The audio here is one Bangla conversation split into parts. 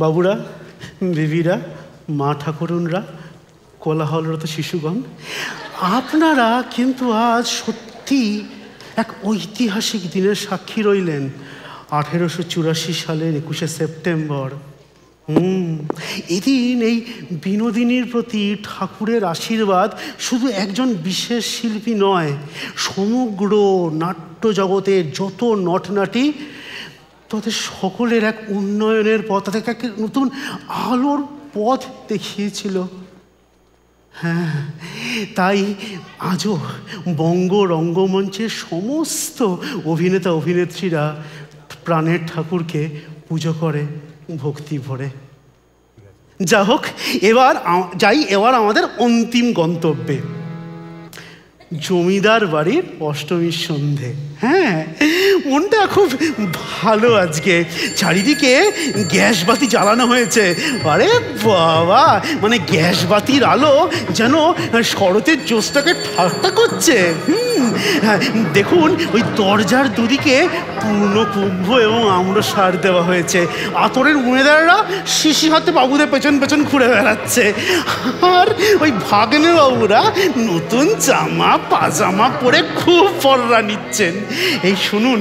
বাবুরা, বেবিরা, মা ঠাকুরুনরা, কোলাহলরত শিশুগণ, আপনারা কিন্তু আজ সত্যি এক ঐতিহাসিক দিনের সাক্ষী রইলেন। 1884 সালের 21শে সেপ্টেম্বর। এদিন এই বিনোদিনীর প্রতি ঠাকুরের আশীর্বাদ শুধু একজন বিশেষ শিল্পী নয়, সমগ্র নাট্য জগতের যত নটনাটি তাদের সকলের এক উন্নয়নের পথ, তাদেরকে এক নতুন আলোর পথ দেখিয়েছিল। হ্যাঁ, তাই আজও বঙ্গ রঙ্গমঞ্চের সমস্ত অভিনেতা অভিনেত্রীরা প্রাণের ঠাকুরকে পুজো করে ভক্তি ভরে। যা হোক, এবার আমাদের অন্তিম গন্তব্যে, জমিদার বাড়ির অষ্টমীর সন্ধে। হ্যাঁ, মনটা খুব ভালো আজকে। চারিদিকে গ্যাস বাতি জ্বালানো হয়েছে। আরে বাবা, মানে গ্যাস বাতির আলো যেন শরতের জোছটাকে ঠাট্টা করছে। হ্যাঁ, দেখুন ওই দরজার দুদিকে পূর্ণ কুম্ভ এবং আম্রসার দেওয়া হয়েছে। আতরের উমেদাররা শিশি হাতে বাবুদের পেছন পেছন ঘুরে বেড়াচ্ছে। আর ওই ভাগ্নে বাবুরা নতুন জামা পাজামা পরে খুব পররা নিচ্ছেন। এই শুনুন,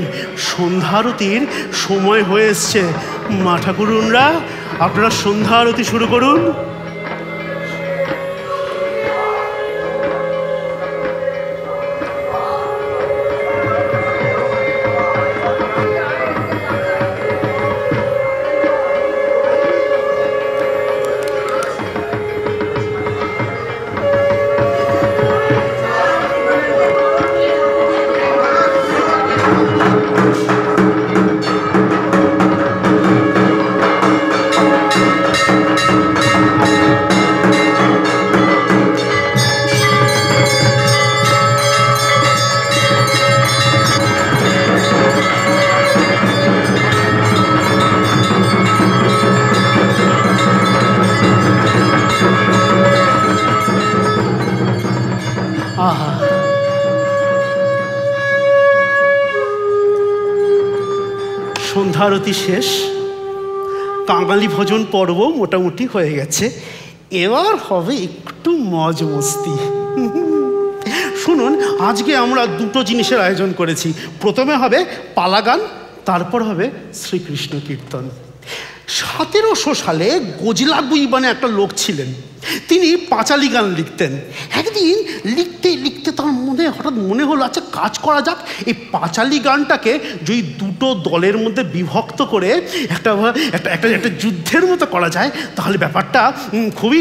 সন্ধ্যারতির সময় হয়ে এসছে। মা ঠাকুরুনরা, আপনারা সন্ধ্যা আরতি শুরু করুন। সন্ধ্যারতি শেষ, কাঙালি ভোজন পর্ব মোটামুটি হয়ে গেছে। এবার হবে একটু মজ মস্তি। শুনুন, আজকে আমরা দুটো জিনিসের আয়োজন করেছি। প্রথমে হবে পালা গান, তারপর হবে শ্রীকৃষ্ণ কীর্তন। 1700 সালে গজলা গুইবানে একটা লোক ছিলেন, তিনি পাঁচালি গান লিখতেন। একদিন লিখতে লিখতে তার হঠাৎ মনে হলো, আচ্ছা কাজ করা যাক, এই পাঁচালি গানটাকে যদি দুটো দলের মধ্যে বিভক্ত করে একটা যুদ্ধের মতো করা যায়, তাহলে ব্যাপারটা খুবই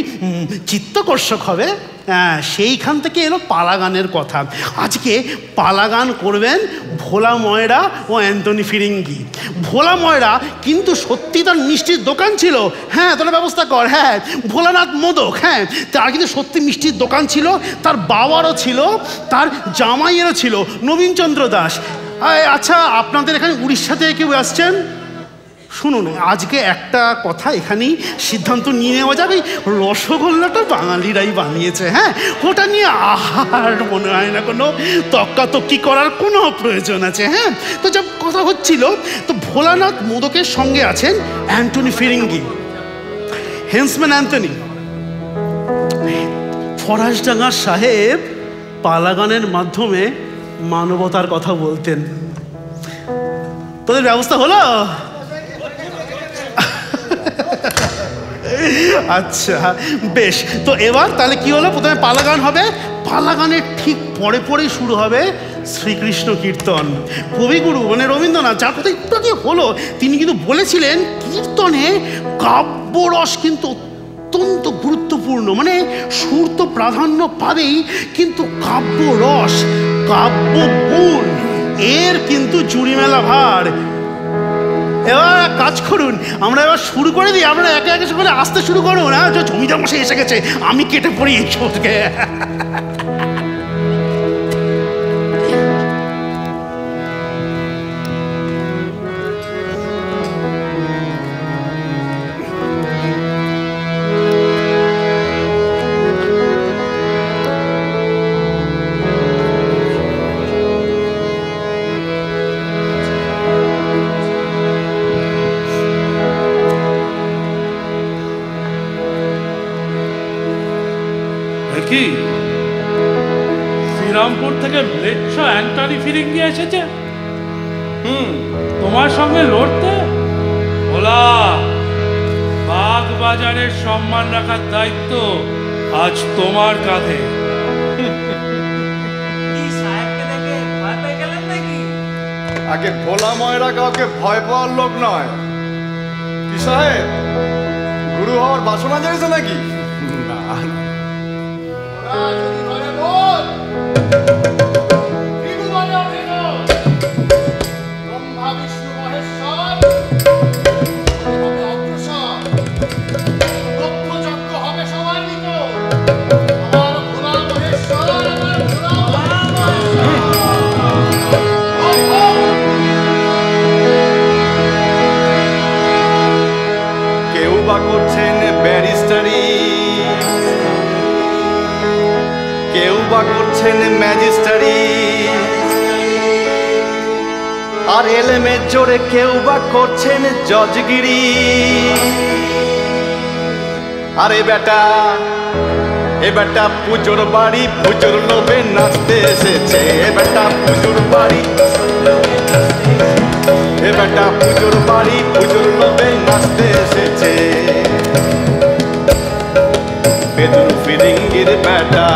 চিত্তাকর্ষক হবে। হ্যাঁ, সেইখান থেকে এলো পালা গানের কথা। আজকে পালা গান করবেন ভোলা ময়রা ও অ্যান্টনি ফিরিঙ্গি। ভোলা ময়রা কিন্তু সত্যি তার মিষ্টির দোকান ছিল। হ্যাঁ, তোর ব্যবস্থা কর। হ্যাঁ, ভোলানাথ মোদক, হ্যাঁ, তার কিন্তু সত্যি মিষ্টির দোকান ছিল। তার বাবারও ছিল, তার জামাইয়েরও ছিল, নবীনচন্দ্র দাস। আচ্ছা, আপনাদের এখানে উড়িষ্যা থেকে কেউ আসছেন? শুনুন, আজকে একটা কথা এখানেই সিদ্ধান্ত নিয়ে নেওয়া যাবে, রসগোল্লাটা বাঙালিরাই বানিয়েছে। হ্যাঁ, ওটা নিয়ে আর মনে হয় না কোনো তক্কাতক্কি করার কোনো প্রয়োজন আছে। হ্যাঁ, তো যা কথা হচ্ছিল, তো ভোলানাথ মোদকের সঙ্গে আছেন অ্যান্টনি ফিরিঙ্গি, হেন্সম্যান অ্যান্টনি। ফরাসডাঙ্গার সাহেব পালাগানের মাধ্যমে মানবতার কথা বলতেন। তোদের ব্যবস্থা হলো? আচ্ছা, বেশ। তো এবার তাহলে কি হলো, প্রথমে পালাগান হবে, পালাগানের ঠিক পরে পরেই শুরু হবে শ্রীকৃষ্ণ কীর্তন। কবিগুরু মানে রবীন্দ্রনাথ, যার কথা একটু আগে হলো, তিনি কিন্তু বলেছিলেন কীর্তনে কাব্যরস কিন্তু অত্যন্ত গুরুত্বপূর্ণ। মানে সুর তো প্রাধান্য পাবেই, কিন্তু কাব্যরস, কাব্যগুণ এর কিন্তু জুড়ি মেলা ভার। এবার কাজ করুন, আমরা এবার শুরু করে দিই। আমরা একে একে করে আসতে শুরু করুন। হ্যাঁ, জমিদার মশাই এসে গেছে, আমি কেটে পড়ি এই সবকে। কি শ্রীরামপুর থেকে ম্লেচ্ছ অ্যান্টনি ফিরিঙ্গি এসেছে তোমার সঙ্গে লড়তে? ভোলা, বাগ বাজারের সম্মান রাখার দায়িত্ব আজ তোমার কাঁধে। আগে ভোলা ময়রা কাউকে ভয় পাওয়ার লোক নয়। কি সাহেব, গুরু হওয়ার বাসনা চাইছে নাকি? না, করছেন ব্যারিস্টারি, কেউ বা করছেন ম্যাজিস্টারি, আর এলেমের জোরে কেউ বা করছেন জজগিরি। আরে বেটা, এ বেটা পুজোর বাড়ি, পুজোর লোভে নাচতে এসেছে। এ বেটা পুজোর বাড়ি, এ বেটা পুজোর বাড়ি, পুজোর লোভে নাচতে এসেছে। পেদুর ফিরিঙ্গির বেটা,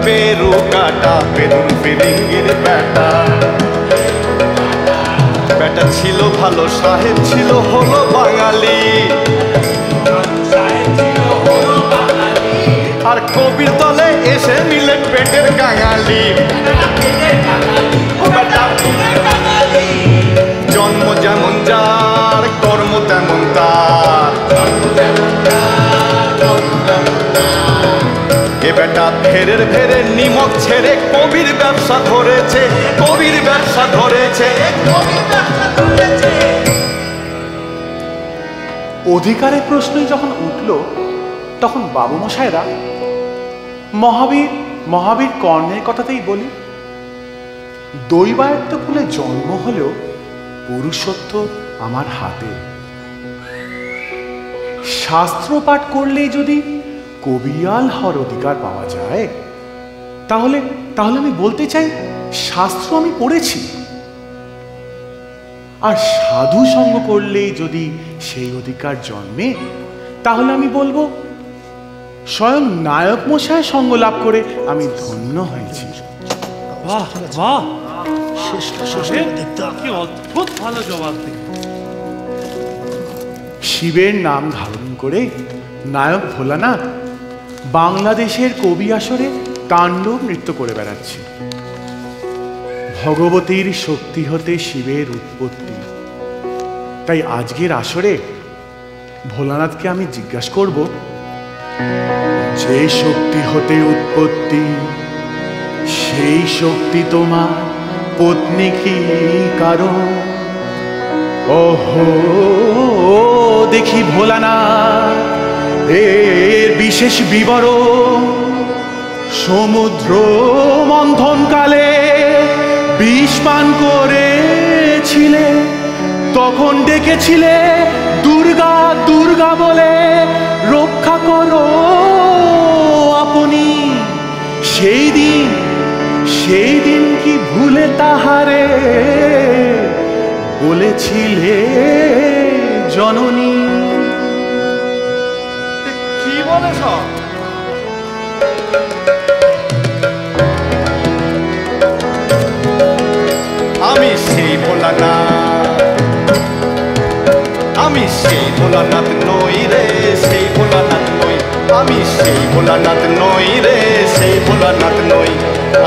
পেরু কাটা, পেদুর ফিরিঙ্গির বেটা। বেটা ছিল ভালো, সাহেব ছিল হলো বাঙালি, আর কবির দলে এসে মিলে পেটের কাঙালি। জন্ম যেমন যার, কর্ম তেমন তার। এ বেটা ফেরের ফেরে নিমক ছেড়ে কবির ব্যবসা ধরেছে, কবির ব্যবসা ধরেছে। অধিকারের প্রশ্নই যখন উঠল, তখন বাবু মশাইরা মহাবীর কর্ণের কথাতেই বলি। দৈবায়ত্ত কুলে জন্ম হলেও পুরুষত্ব আমার হাতে। শাস্ত্র পাঠ করলেই যদি কবিয়াল হওয়ার অধিকার পাওয়া যায়, তাহলে আমি বলতে চাই শাস্ত্র আমি পড়েছি। আর সাধু সঙ্গ করলেই যদি সেই অধিকার জন্মে, তাহলে আমি বলবো স্বয়ং নায়ক মশাই সঙ্গ লাভ করে আমি ধন্য হয়েছি। বাহ বাহ, কি অদ্ভুত ভালো জবাব দিল। শিবের নাম ধারণ করে নায়ক ভোলানাথ বাংলাদেশের কবি আসরে তাণ্ডব নৃত্য করে বেড়াচ্ছে। ভগবতীর শক্তি হতে শিবের উৎপত্তি। তাই আজকের আসরে ভোলানাথকে আমি জিজ্ঞাসা করব, যে শক্তি হতে উৎপত্তি, সেই শক্তি তোমার পত্নী কি কারণ? ওহো দেখি ভোলানাথ এর বিশেষ বিবরণ। সমুদ্র মন্থনকালে বিষ পান করেছিলে, তখন ডেকেছিলে দুর্গা দুর্গা বলে, রক্ষা করো আপনি। সেই দিন কি ভুলে তাহারে বলেছিলে জননী? কি বলে সব? আমি সেই ভোলানাথ, আমি সেই ভোলানাথ নই রে, সেই ভোলানাথ নই। আমি সেই ভোলানাথ নই রে, সেই ভোলানাথ নই।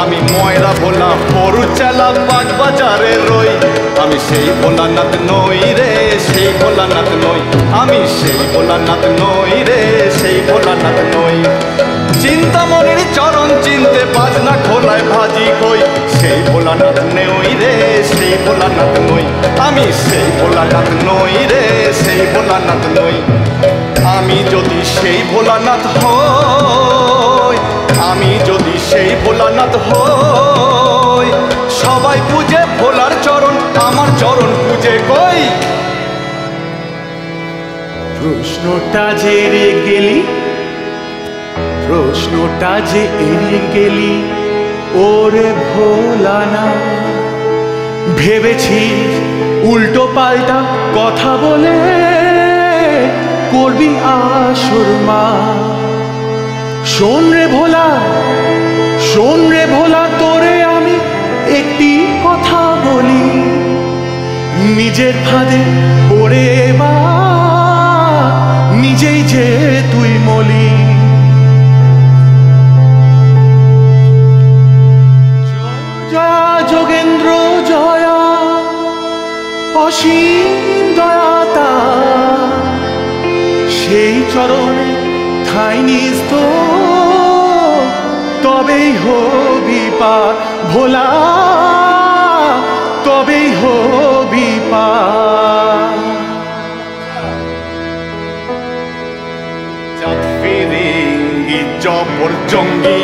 আমি ময়রা ভোলা, পরু চালা, বাগ বাজারে রই। আমি সেই ভোলানাথ নই রে, সেই ভোলানাথ নই। আমি সেই ভোলানাথ নই রে, সেই ভোলানাথ নই। চিন্তামণির চরণ চিনতে বাজনা খোলায় ভাজি কই। সেই ভোলানাথ নই রে, সেই ভোলানাথ নই। আমি সেই ভোলানাথ নই রে, সেই ভোলানাথ নই। আমি যদি সেই ভোলানাথ হই, আমি যদি সেই ভোলানাথ হই, সবাই পূজে ভোলার চরণ, আমার চরণ পূজে কই। প্রশ্নটা জেরে গেলি, প্রশ্নটা যে এড়িয়ে গেলি ওরে ভোলানা, ভেবেছিস উল্টো পাল্টা কথা বলে করবি আসর মা। শোন রে ভোলা, শোন রে ভোলা, তোরে আমি একটি কথা বলি, নিজের ফাঁদে পড়ে বা নিজেই যে তুই মলি। জয়া যোগেন্দ্র জয়া, অসীম দয়াতা, সেই চরণে ঠাঁই নিস তো, তবেই হবি পার ভোলা, তবেই হবি পার। চাঁদ ফিরিঙ্গি জবর জঙ্গি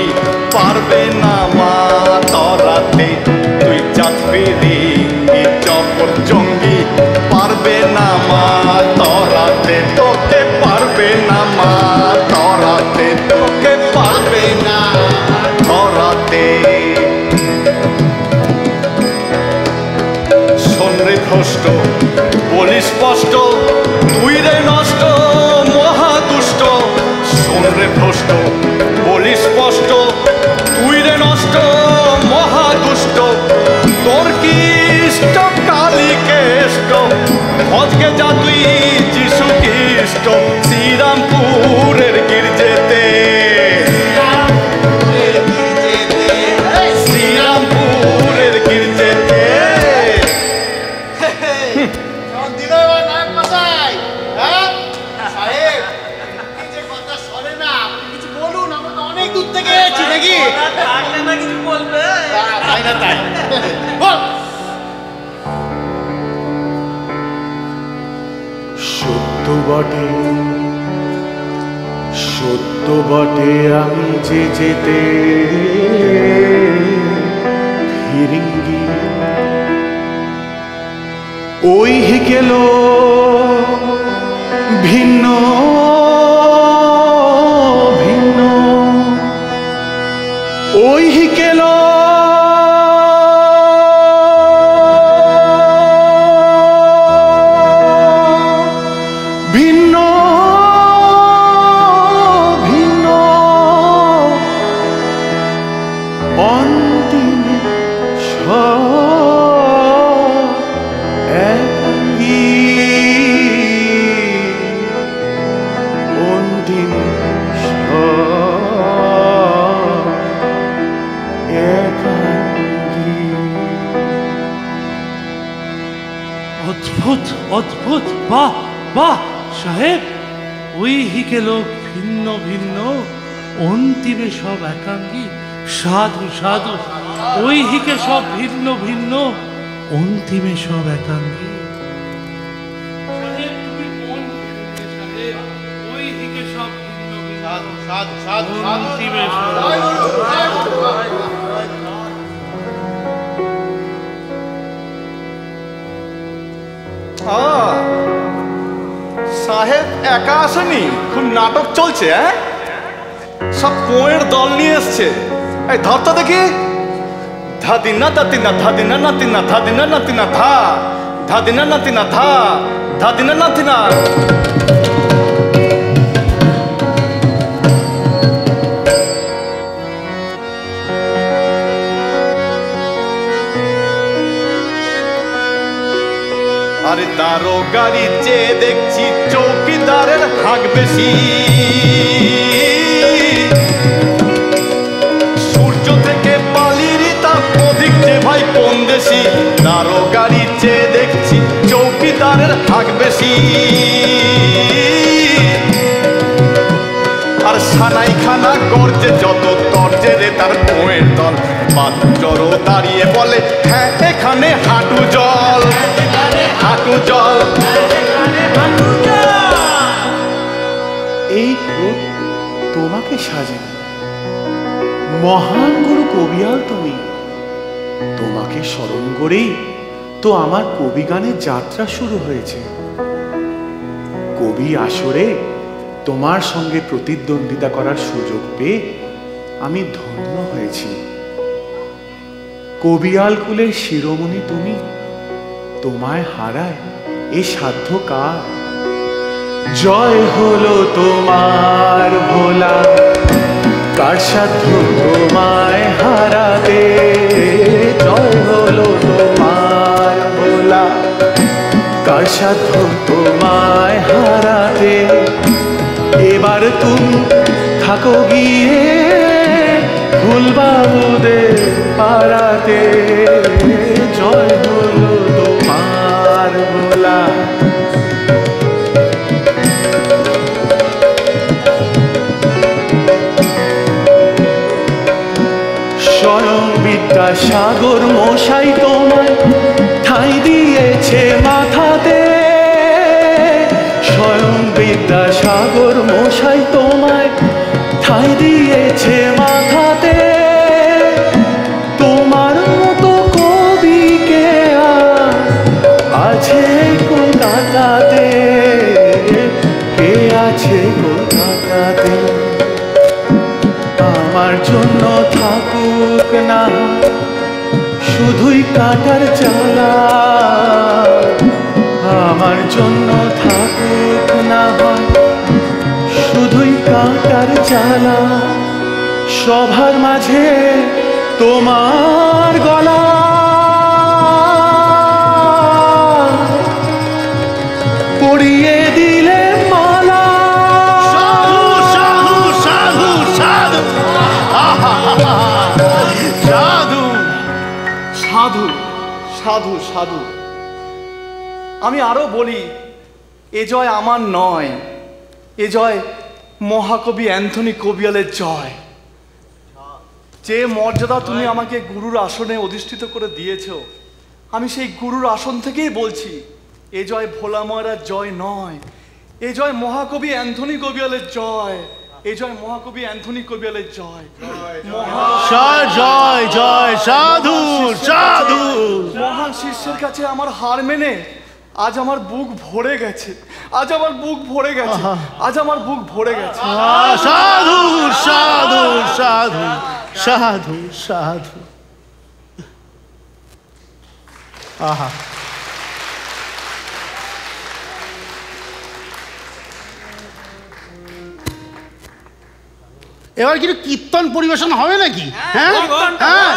পারবে না মা তরাতে, তুই চাঁদ ফিরিঙ্গি জবর জঙ্গি পারবে না মা তরাতে, তোকে পারবে না মা তরাতে, তোকে পারবে না তরাতে। শোন রে ভ্রষ্ট, বলি স্পষ্ট, তুই রে নষ্ট মহাদুষ্ট। শোন রে ভ্রষ্ট, বলি স্পষ্ট, তুই রে নষ্ট মহাদুষ্ট। তোর কি ইষ্ট কালী কেষ্ট, ভজকে যা তুই যিশু খ্রিস্ট শ্রীরামপুরের গির্জেতে, শ্রীরামপুরের গির্জেতে। সত্য বটে, সত্য বটে, আমি যে যেতে ফিরিঙ্গি ওই গেল ভিন্ন ভিন্ন, ওই গেল ভিন্ন ভিন্ন, অন্তিমে সব একই, অন্তিমে সব একই। অদ্ভুত অদ্ভুত, বাহ বাহ সাহেব, ওই হিকে লোক ভিন্ন ভিন্ন, অন্তিমে সব একাঙ্গী। সাধু সাধু, ওই হিকে সব ভিন্ন ভিন্ন, অন্তিমে সব একাঙ্গী। সাহেব, তুমি কোন ভিন্নে সাহেব? ওই হিকে সব ভিন্ন ভিন্ন, অন্তিমে সব। সাহেব একা আসেনি, খুব নাটক চলছে। হ্যাঁ, সব পোয়ের দল নিয়ে এসছে। এই ধর তো দেখি, ধাদিনা দাতিনা ধাদিনা নাতিনা ধাদিনা নাতিনা ধা, ধাদিনা নাতিনা ধা, ধাদিনা নাতিনা। আরে দারো গাড়ি চেয়ে দেখছি চৌকিদারের হাঁক বেশি, সূর্য থেকে বালির তাপ অধিক যে ভাই কোন দেশি। দারো গাড়ি চেয়ে দেখছি চৌকিদারের হাঁক বেশি, আর সানাই খানা গর্জে যত তর্জে রে তার পোয়ের দল। বাচ্চরও দাঁড়িয়ে বলে হ্যাঁ এখানে হাঁটু জল, হাঁটু জল। এই ক্রোধ তোমাকে সাজেনি, মহান গুরু কবিয়াল তুমি। তোমাকে স্মরণ করেই তো আমার কবি গানের যাত্রা শুরু হয়েছে। কবি আসরে তোমার সঙ্গে প্রতিদ্বন্দ্বিতা করার সুযোগ পেয়ে আমি ধন্য হয়েছি। কবিয়াল কুলের শিরোমণি তুমি, তোমায় হারায় এ সাধ্য কার? জয় হলো তোমার ভোলা, কার সাধ্য তোমায় হারাতে? জয় হলো তোমার ভোলা, কার সাধ্য তোমায় হারাতে? এবার তুমি থাকো গিয়ে ফুলবাবুদের পাড়াতে। জয় হলো তোমার ভোলা। স্বয়ং বিদ্যাসাগর মশাই তোমায় ঠাঁই দিয়েছে মাথাতে। স্বয়ং বিদ্যাসাগর মশাই তোমায় ঠাঁই দিয়েছে মাথাতে। তোমার মতো কবি কে আছে কলকাতাতে? কে আছে কলকাতাতে? আমার জন্য থাকুক না শুধুই কাটার জ্বালা, আমার জন্য থাকুক না শুধুই কাটার জ্বালা। সবার মাঝে তোমার গলা পরিয়ে দিলে মালা। সাধু সাধু সাধু সাধু সাধু সাধু সাধু সাধু। আমি আরো বলি, এ জয় আমার নয়, এ জয় মহাকবি অ্যান্থনি কবিয়ালের জয়। যে মর্যাদা তুমি আমাকে গুরুর আসনে অধিষ্ঠিত করে দিয়েছো, আমি সেই গুরুর আসন থেকেই বলছি, এ জয় ভোলা ময়রার জয় নয়, এ জয় মহাকবি অ্যান্থনি কবিয়ালের জয়। এ জয় মহাকবি অ্যান্থনি কবিয়ালের জয়। জয় জয় সাধু সাধু। মহান শিষ্যের কাছে আমার হার মেনে আজ আমার বুক ভরে গেছে, আজ আমার বুক ভরে গেছে, আজ আমার বুক ভরে গেছে। সাধু সাধু সাধু সাধু সাধু। আহা, এবার কিন্তু কীর্তন পরিবেশন হবে নাকি? হ্যাঁ হ্যাঁ,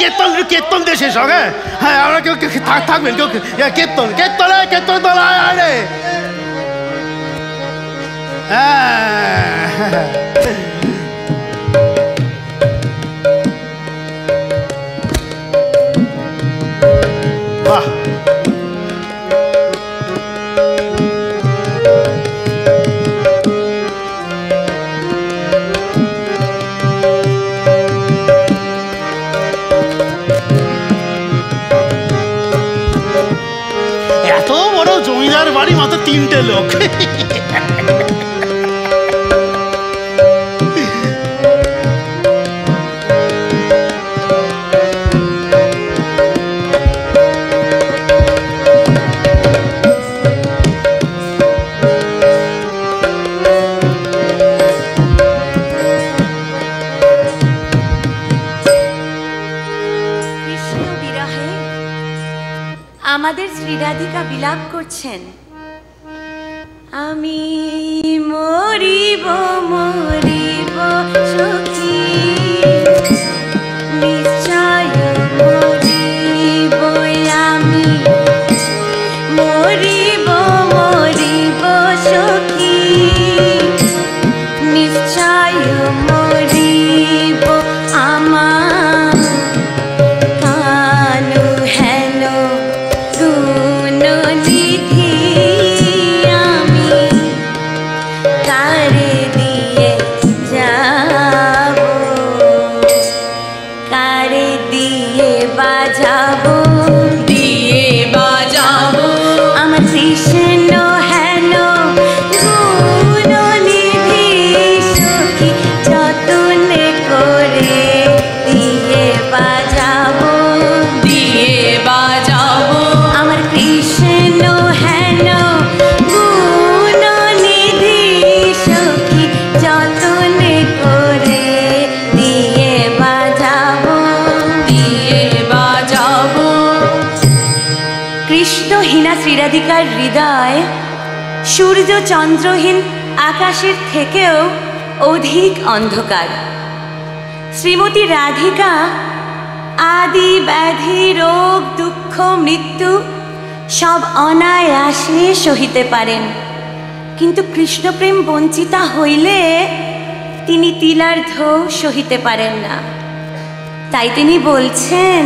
কীর্তন কীর্তন দিয়ে শেষ হবে। হ্যাঁ, আমরা কেউ থাকবেন, কেউ কীর্তন কীর্তন কীর্তন তো আরে হ্যাঁ। বাহ, এত বড় জমিদার বাড়ি, মাত্র 3টে লোক। আমাদের শ্রীরাধিকা বিলাপ করছেন, আমি মরিব মরিব সখী, নিশ্চয় মরিব আমি, মরিব মরিব সখী, নিশ্চয় মরিব আমার কানু হেলো গুণ নিধি আমি। হয় সূর্য চন্দ্রহীন আকাশের থেকেও অধিক অন্ধকার। শ্রীমতী রাধিকা আদি ব্যাধি রোগ দুঃখ মৃত্যু সব অনায়াসে সহিতে পারেন, কিন্তু কৃষ্ণপ্রেম বঞ্চিতা হইলে তিনি তিলার্ধ সহিতে পারেন না। তাই তিনি বলছেন,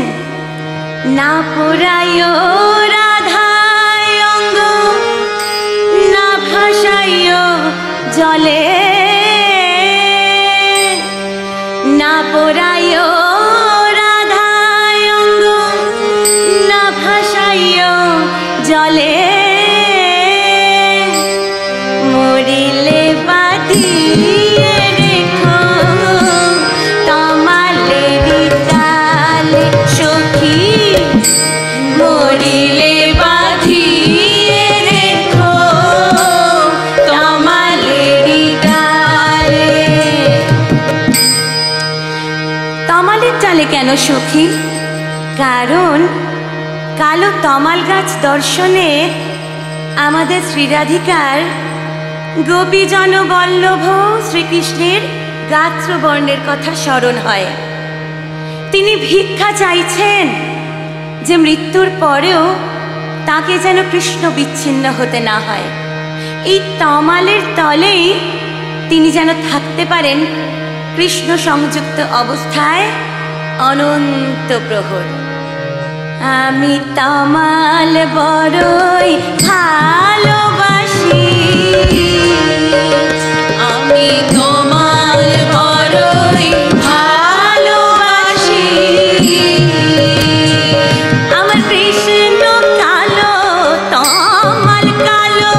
না পোড়ায় রাধায় অঙ্গ, না ভাসায় জলে, না পোড়ায় রাধায় অঙ্গ, না ভাসায় জলে, মরিলে বাঁধিয়ে রেখো তমালেরি তালে সখী, মরিলে বাঁধিয়ে রেখো তমালেরি তালে। তমালের চালে কেন সখী? কারণ কালো তমাল গাছ দর্শনে আমাদের শ্রীরাধিকার গোপীজন বল্লভ শ্রীকৃষ্ণের গাত্রবর্ণের কথা স্মরণ হয়। তিনি ভিক্ষা চাইছেন যে মৃত্যুর পরেও তাকে যেন কৃষ্ণ বিচ্ছিন্ন হতে না হয়। এই তমালের তলেই তিনি যেন থাকতে পারেন কৃষ্ণ সংযুক্ত অবস্থায় অনন্ত প্রহর। আমি তমাল বড়ই ভালোবাসি, আমি তমাল বড়ই ভালোবাসি, আমার কৃষ্ণ কালো তমাল কালো,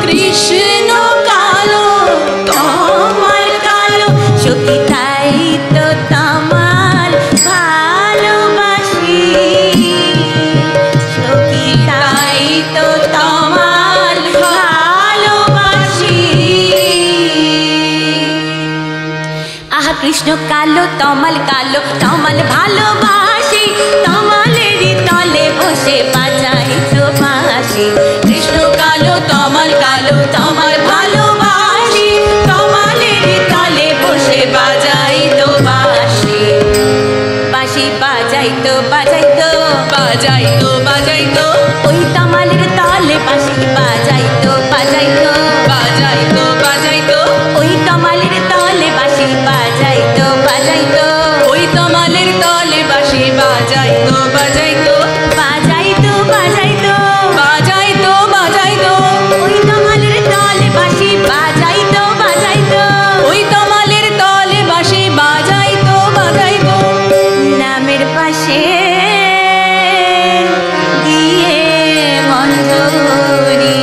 কৃষ্ণ কালো তমাল কালো, সখী তাই তো তমাল ভালোবাসি, সখী তাই তো তমাল ভালোবাসি। আহা কৃষ্ণ কালো তমাল কালো, তমাল ভালোবাসি, তমালেরই তলে বসে বাজাই তো বাঁশি। কৃষ্ণ কালো তমাল কালো, তমাল ভালোবাসি, তমালেরই তলে বসে বাজাই তো বাঁশি। বাঁশি বাজাই তো বাজাই তো বাজাই তো বাজাই তো, ওই তমালের তলে বাঁশি বাজাই তো বাজাই তো বাজাই তো বাজাই তো, ওই তমালের তলে বাঁশি বাজাই তো বাজাই তো, ওই তমালের তলে বাঁশি বাজাই তো বাজাই তো বাজাই তো বাজাই তো বাজাই তো বাজাই তো, ওই তমালের তলে বাঁশি বাজাই তো বাজাই তো, ওই তমালের তলে বাঁশি বাজাই তো বাজাই তো। নামের পাশে দিয়ে মঞ্জরি।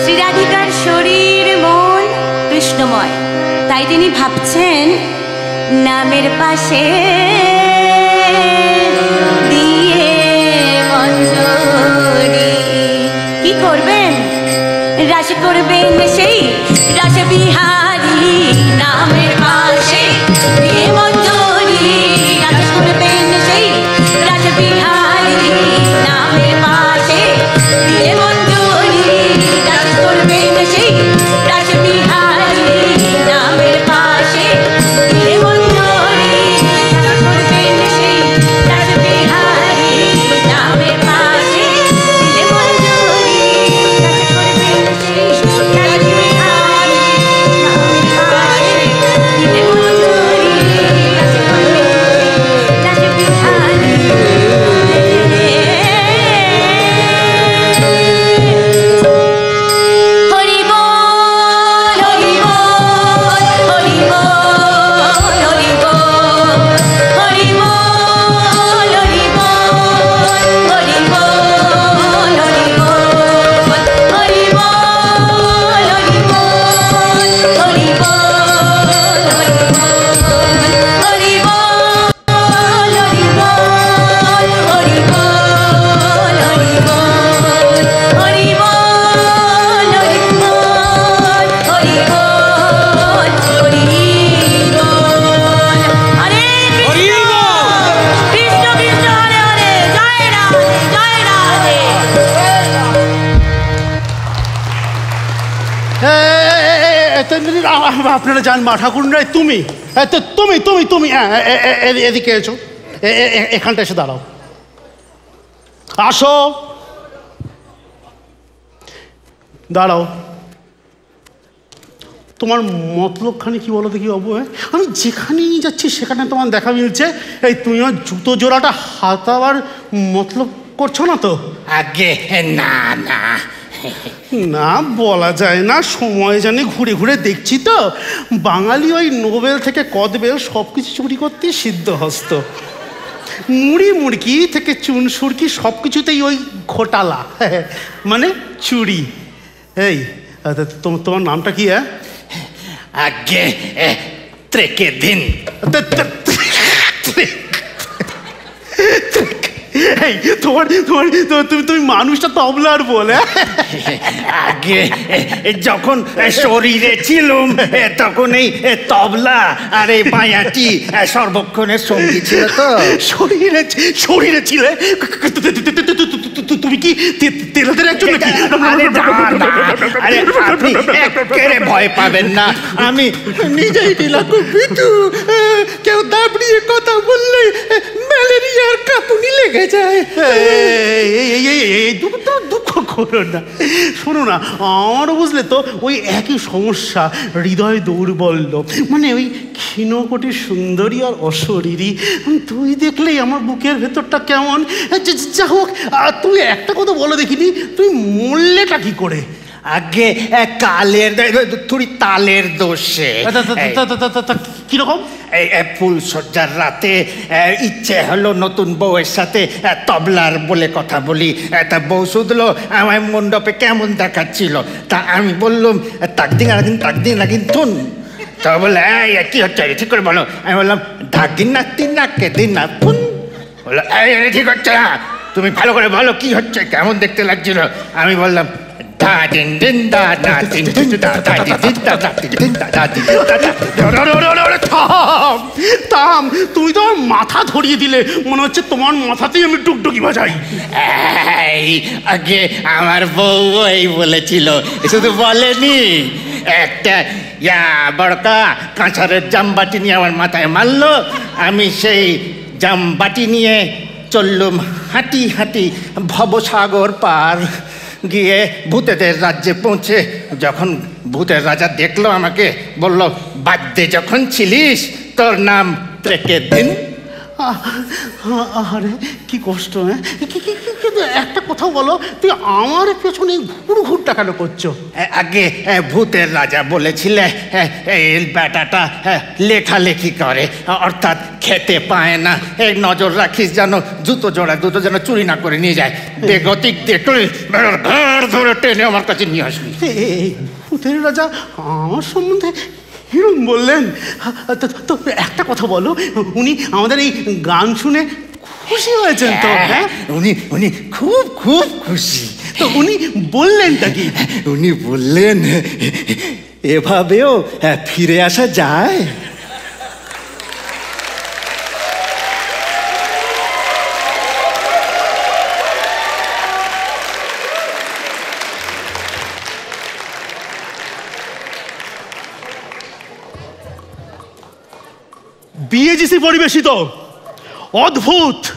শ্রীরাধিকার শরীর মন কৃষ্ণময়, তাই তিনি ভাবছেন নামের পাশে দিয়ে মঞ্জরি। কি করবেন? রাস করবেন সেই রাস বিহারী, নামের পাশে দিয়ে মঞ্জরি। রাস করবেন সেই রাস বিহারী, নামের পাশে দিয়ে মঞ্জরি। রাস করবেন সেই রাস বিহারী, নামের পাশে দিয়ে মঞ্জরি। রাস করবেন সেই রাস বিহারী, নামের পাশে দিলে মঞ্জরি। রাস করবেন সেই রাস বিহারী, নামের পাশে দিলে মঞ্জরি। আপনারা যান মা ঠাকুর রায়, তুমি তুমি তুমি তুমি এদিকে এসো, এখানটা এসে দাঁড়াও, আসো, দাঁড়াও। তোমার মতলবখানি কি বলো দেখি বাবু? আমি যেখানেই যাচ্ছি সেখানে তোমার দেখা মিলছে। এই তুমি আমার জুতো জোড়াটা হাতাবার মতলব করছো না তো? আগে না না না, বলা যায় না, সময় জানে ঘুরে ঘুরে দেখছি তো বাঙালি ওই নোবেল থেকে কদবেল সব কিছু চুরি করতে সিদ্ধহস্ত। মুড়ি মুড়কি থেকে চুন সুরকি সব কিছুতেই ওই ঘোটালা, মানে চুরি। এই তোমার নামটা কি? আগে ত্রেকে দিন। এই তোমার তোমার তুমি মানুষটা তবলার বলে? আগে যখন শরীরে ছিলুম তখন এই তবলা আর এই বায়াটি সর্বক্ষণের সঙ্গী ছিল। তো শরীরে শরীরে ছিলে? তুমি কি তেলাদের একজন নাকি? আরে আপনি একেবারে ভয় পাবেন না, আমি নিজেই দিলাম পিছু। কেউ দাবড়িয়ে কথা বললে ম্যালেরিয়ার কাঁপুনি লেগে যায়। দুঃখ করো না, শোনো না, আমারও বুঝলে তো ওই একই সমস্যা, হৃদয় দৌর্বল্য, মানে ওই ক্ষীণকোটি সুন্দরী আর অশরীরী। তুই দেখলেই আমার বুকের ভেতরটা কেমন। যা হোক, তুই একটা কথা বলো দেখিনি, তুই মরলেটা কি করে? আগে কালের তুই তালের দোষে। কিরকম? এই ফুল সজ্জার রাতে ইচ্ছে হলো নতুন বউয়ের সাথে তবলার বলে কথা বলি। তা বউ শুধলো আমার মণ্ডপে কেমন দেখাচ্ছিল, তা আমি বললাম তাকদিন লাগিন থুন। তা বলে কি হচ্ছে ঠিক করে বলো। আমি বললাম ধাকদিন নাকদিন নাককে দিন না থুন। বললো ঠিক হচ্ছে না, তুমি ভালো করে বলো কি হচ্ছে, কেমন দেখতে লাগছিল। আমি বললাম তুমি তো আমার মাথা ধরিয়ে দিলে, মনে হচ্ছে তোমার মাথাতেই আমি টুকটুকি বাজাই। আগে আমার বউ এই বলেছিল, শুধু বলেনি, একটা বড়কা কাঁচারের জামবাটি নিয়ে আমার মাথায় মারলো। আমি সেই জামবাটি নিয়ে চললুম হাঁটি হাঁটি ভবসাগর পার, গিয়ে ভূতেদের রাজ্যে পৌঁছে যখন ভূতের রাজা দেখলো আমাকে, বলল বাদ্যে যখন ছিলিস তোর নাম ত্রেকে দিন। আরে কি কষ্ট! কিন্তু একটা কথা বলো, তুই আমার পেছনে ঘুর ঘুরটা কেন করছো? আগে ভূতের রাজা বলেছিলে এই বেটাটা লেখালেখি করে, অর্থাৎ খেতে পায় না, এই নজর রাখিস যেন জুতো জোড়া দুটো যেন চুরি না করে নিয়ে যায়। বেগতিক দেখলে ঘর ধরে টেনে আমার কাছে নিয়ে আসবি। ভূতের রাজা আমার সম্বন্ধে হিরণ বললেন? তো একটা কথা বলো, উনি আমাদের এই গান শুনে খুশি হয়েছেন তো? হ্যাঁ, উনি খুব খুব খুশি। তো উনি বললেনটা কি? উনি বললেন এভাবেও ফিরে আসা যায়। বিএজিসি পরিবেশিত অদ্ভুত